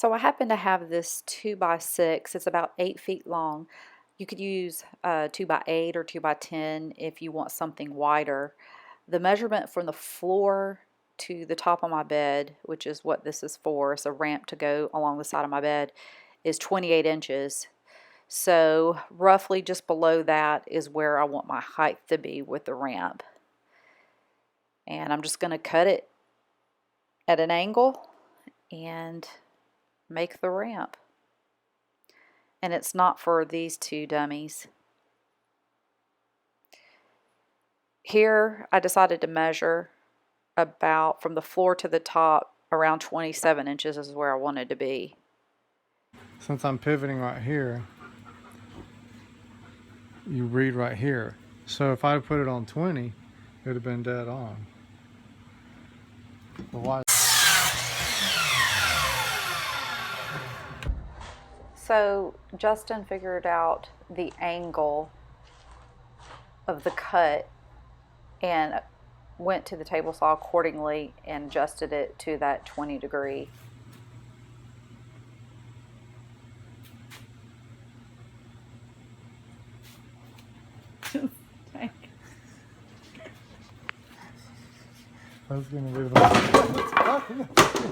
So I happen to have this 2x6. It's about 8 feet long. You could use 2x8 or 2x10 if you want something wider. The measurement from the floor to the top of my bed, which is what this is for, it's a ramp to go along the side of my bed, is 28 inches. So roughly just below that is where I want my height to be with the ramp. And I'm just going to cut it at an angle and make the ramp. And it's not for these two dummies. Here I decided to measure about from the floor to the top around 27 inches is where I wanted to be. Since I'm pivoting right here, you read right here. So if I put it on 20, it would have been dead on. But why? So Justin figured out the angle of the cut and went to the table saw accordingly and adjusted it to that 20-degree. I was gonna leave it on.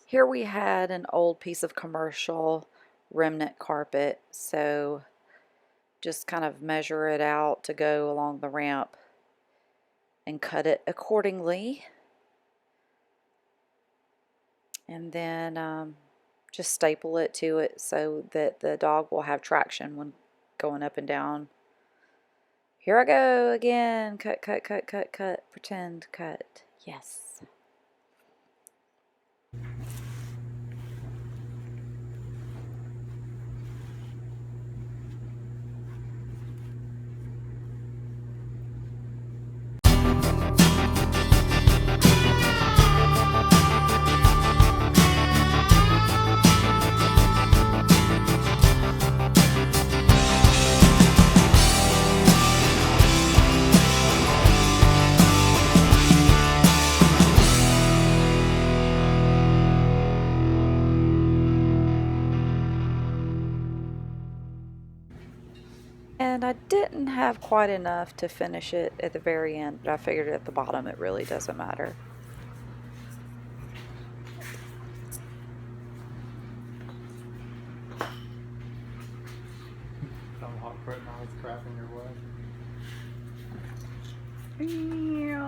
Here we had an old piece of commercial remnant carpet, so just kind of measure it out to go along the ramp and cut it accordingly. And then just staple it to it so that the dog will have traction when going up and down. Here I go again. Cut, cut, cut, cut, cut. Pretend cut. Yes. And I didn't have quite enough to finish it at the very end, but I figured at the bottom it really doesn't matter. Some hot putting all this crap in your way. Yeah.